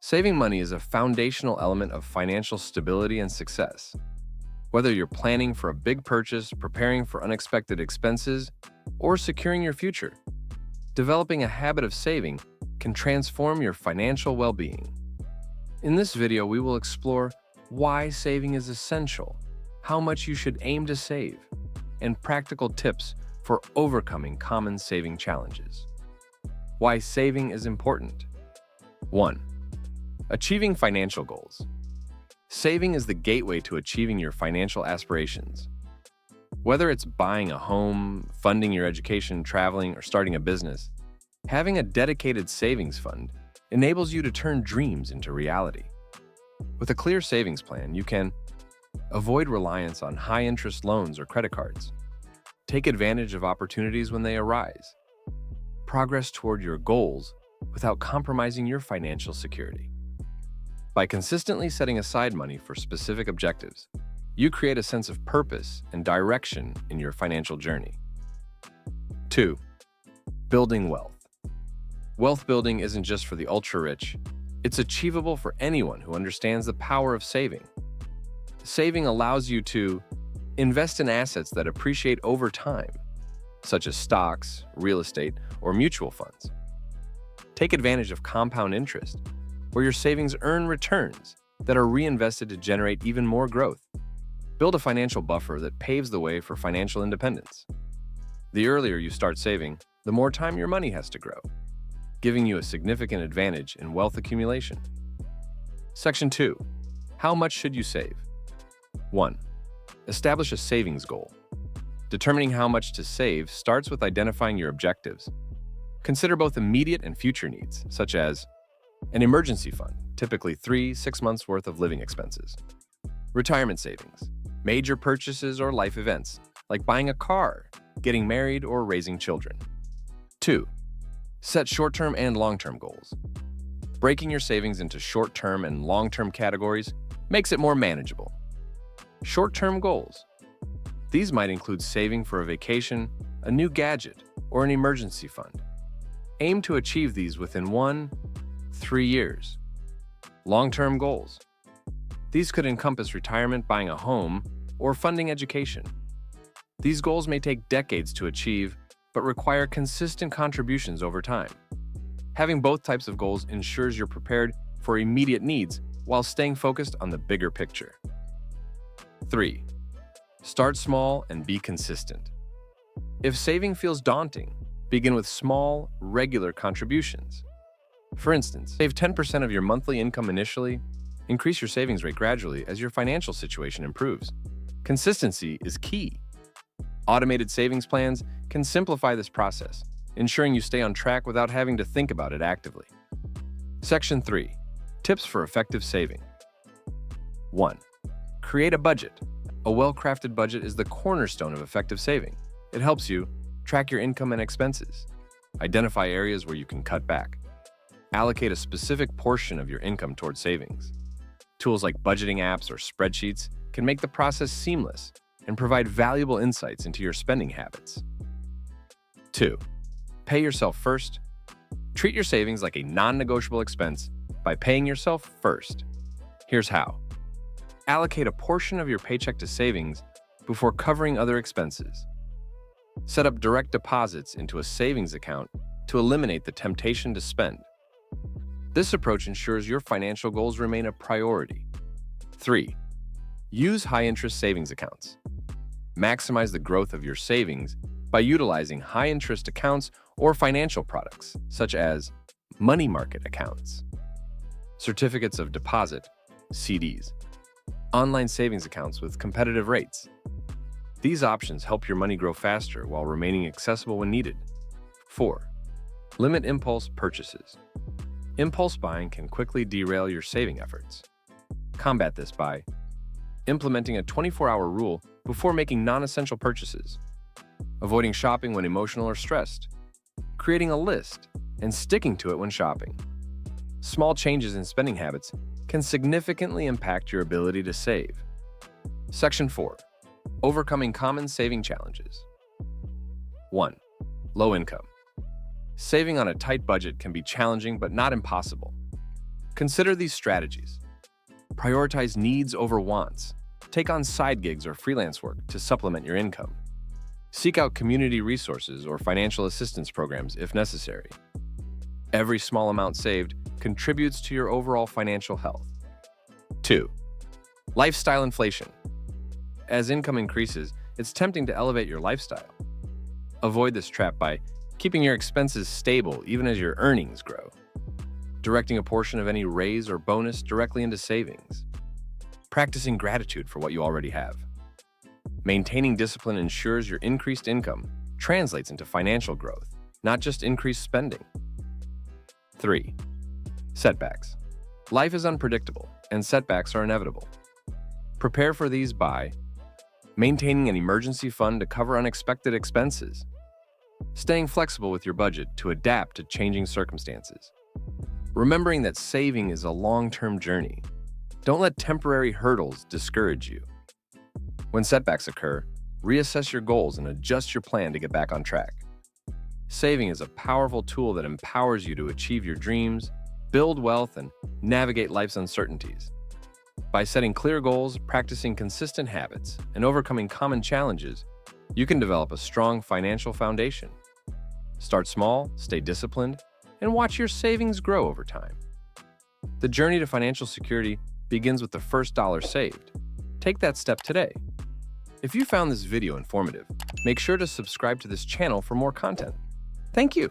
Saving money is a foundational element of financial stability and success. Whether you're planning for a big purchase, preparing for unexpected expenses, or securing your future, developing a habit of saving can transform your financial well-being. In this video, we will explore why saving is essential, how much you should aim to save, and practical tips for overcoming common saving challenges. Why saving is important. 1. Achieving financial goals. Saving is the gateway to achieving your financial aspirations. Whether it's buying a home, funding your education, traveling, or starting a business, having a dedicated savings fund enables you to turn dreams into reality. With a clear savings plan, you can avoid reliance on high-interest loans or credit cards, take advantage of opportunities when they arise, progress toward your goals without compromising your financial security. By consistently setting aside money for specific objectives, you create a sense of purpose and direction in your financial journey. 2. Building wealth. Wealth building isn't just for the ultra-rich. It's achievable for anyone who understands the power of saving. Saving allows you to invest in assets that appreciate over time, such as stocks, real estate, or mutual funds. Take advantage of compound interest, where your savings earn returns that are reinvested to generate even more growth. Build a financial buffer that paves the way for financial independence. The earlier you start saving, the more time your money has to grow, giving you a significant advantage in wealth accumulation. Section 2. How much should you save? 1. Establish a savings goal. Determining how much to save starts with identifying your objectives. Consider both immediate and future needs, such as an emergency fund, typically 3-6 months worth of living expenses. Retirement savings, major purchases or life events, like buying a car, getting married, or raising children. 2. Set short-term and long-term goals. Breaking your savings into short-term and long-term categories makes it more manageable. Short-term goals. These might include saving for a vacation, a new gadget, or an emergency fund. Aim to achieve these within 1-3 years. Long-term goals. These could encompass retirement, buying a home, or funding education. These goals may take decades to achieve, but require consistent contributions over time. Having both types of goals ensures you're prepared for immediate needs while staying focused on the bigger picture. 3. Start small and be consistent. If saving feels daunting, begin with small, regular contributions. For instance, save 10% of your monthly income initially. Increase your savings rate gradually as your financial situation improves. Consistency is key. Automated savings plans can simplify this process, ensuring you stay on track without having to think about it actively. Section 3. Tips for effective saving. 1. Create a budget. A well-crafted budget is the cornerstone of effective saving. It helps you track your income and expenses, identify areas where you can cut back, allocate a specific portion of your income towards savings. Tools like budgeting apps or spreadsheets can make the process seamless and provide valuable insights into your spending habits. 2. Pay yourself first. Treat your savings like a non-negotiable expense by paying yourself first. Here's how. Allocate a portion of your paycheck to savings before covering other expenses. Set up direct deposits into a savings account to eliminate the temptation to spend. This approach ensures your financial goals remain a priority. 3. Use high-interest savings accounts. Maximize the growth of your savings by utilizing high-interest accounts or financial products, such as money market accounts, certificates of deposit, CDs, online savings accounts with competitive rates. These options help your money grow faster while remaining accessible when needed. 4. Limit impulse purchases. Impulse buying can quickly derail your saving efforts. Combat this by implementing a 24-hour rule before making non-essential purchases, avoiding shopping when emotional or stressed, creating a list and sticking to it when shopping. Small changes in spending habits can significantly impact your ability to save. Section 4. Overcoming common saving challenges. 1. Low income. Saving on a tight budget can be challenging but not impossible. Consider these strategies. Prioritize needs over wants. Take on side gigs or freelance work to supplement your income. Seek out community resources or financial assistance programs if necessary. Every small amount saved contributes to your overall financial health. 2. Lifestyle inflation. As income increases, it's tempting to elevate your lifestyle. Avoid this trap by keeping your expenses stable even as your earnings grow. Directing a portion of any raise or bonus directly into savings. Practicing gratitude for what you already have. Maintaining discipline ensures your increased income translates into financial growth, not just increased spending. 3. Setbacks. Life is unpredictable, and setbacks are inevitable. Prepare for these by maintaining an emergency fund to cover unexpected expenses, staying flexible with your budget to adapt to changing circumstances, remembering that saving is a long-term journey. Don't let temporary hurdles discourage you. When setbacks occur, reassess your goals and adjust your plan to get back on track. Saving is a powerful tool that empowers you to achieve your dreams, build wealth, and navigate life's uncertainties. By setting clear goals, practicing consistent habits, and overcoming common challenges, you can develop a strong financial foundation. Start small, stay disciplined, and watch your savings grow over time. The journey to financial security begins with the first dollar saved. Take that step today. If you found this video informative, make sure to subscribe to this channel for more content. Thank you.